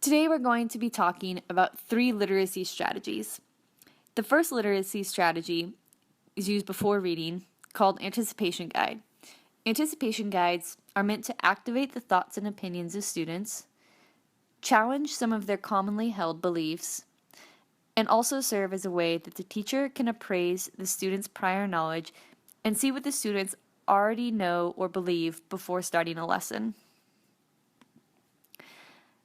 Today we're going to be talking about 3 literacy strategies. The first literacy strategy is used before reading, called anticipation guide. Anticipation guides are meant to activate the thoughts and opinions of students, challenge some of their commonly held beliefs, and also serve as a way that the teacher can appraise the student's prior knowledge and see what the students already know or believe before starting a lesson.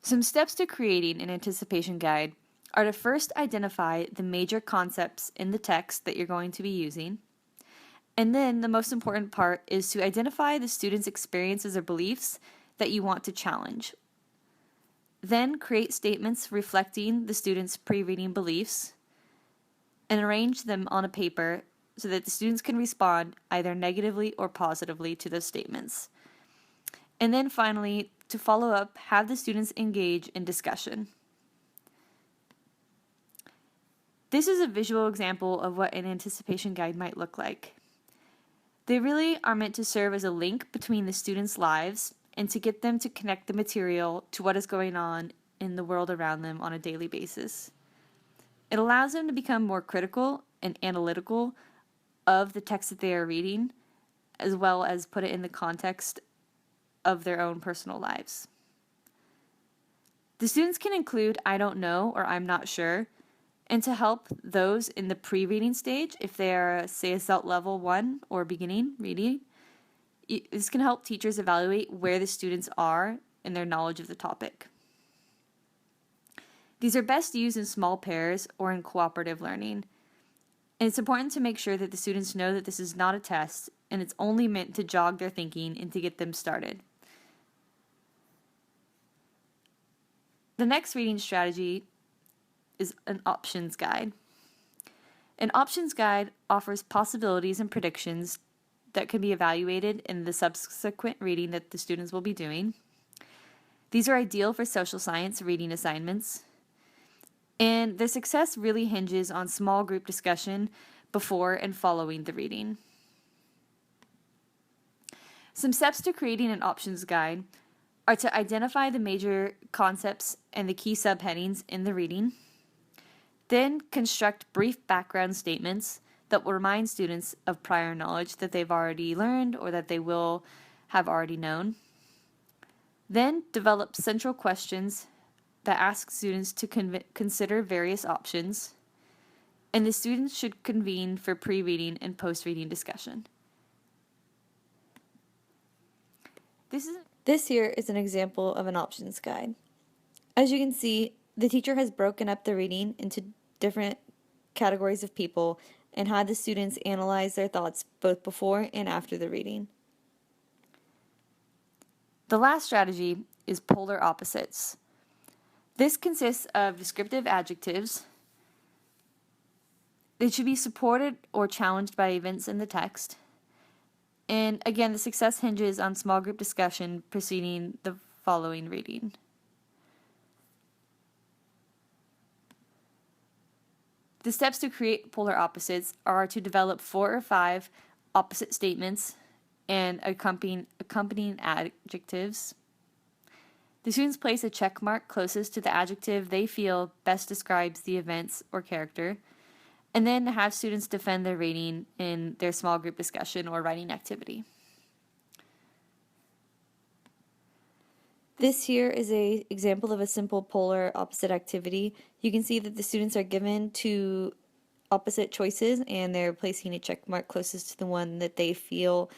Some steps to creating an anticipation guide are to first identify the major concepts in the text that you're going to be using. And then the most important part is to identify the student's experiences or beliefs that you want to challenge. Then create statements reflecting the student's pre-reading beliefs and arrange them on a paper so that the students can respond either negatively or positively to those statements. And then finally, to follow up, have the students engage in discussion. This is a visual example of what an anticipation guide might look like. They really are meant to serve as a link between the students' lives and to get them to connect the material to what is going on in the world around them on a daily basis. It allows them to become more critical and analytical of the text that they are reading, as well as put it in the context of their own personal lives. The students can include "I don't know" or "I'm not sure," and to help those in the pre-reading stage, if they are, say, a level 1 or beginning reading, this can help teachers evaluate where the students are in their knowledge of the topic. These are best used in small pairs or in cooperative learning. And it's important to make sure that the students know that this is not a test and it's only meant to jog their thinking and to get them started. The next reading strategy is an options guide. An options guide offers possibilities and predictions that can be evaluated in the subsequent reading that the students will be doing. These are ideal for social science reading assignments, and their success really hinges on small group discussion before and following the reading. Some steps to creating an options guide are to identify the major concepts and the key subheadings in the reading. Then construct brief background statements that will remind students of prior knowledge that they've already learned or that they will have already known. Then develop central questions that ask students to consider various options, and the students should convene for pre-reading and post-reading discussion. This here is an example of an options guide. As you can see, the teacher has broken up the reading into different categories of people and had the students analyze their thoughts both before and after the reading. The last strategy is polar opposites. This consists of descriptive adjectives. They should be supported or challenged by events in the text. And again, the success hinges on small group discussion preceding the following reading. The steps to create polar opposites are to develop 4 or 5 opposite statements and accompanying adjectives. The students place a check mark closest to the adjective they feel best describes the events or character, and then have students defend their rating in their small group discussion or writing activity. This here is an example of a simple polar opposite activity. You can see that the students are given 2 opposite choices and they're placing a check mark closest to the one that they feel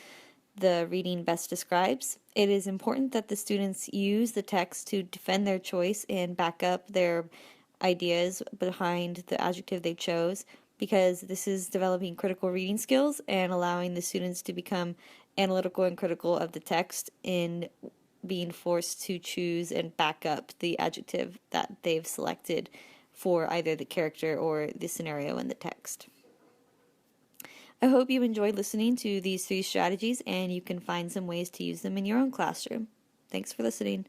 the reading best describes. It is important that the students use the text to defend their choice and back up their ideas behind the adjective they chose, because this is developing critical reading skills and allowing the students to become analytical and critical of the text in being forced to choose and back up the adjective that they've selected for either the character or the scenario in the text. I hope you enjoyed listening to these 3 strategies and you can find some ways to use them in your own classroom. Thanks for listening.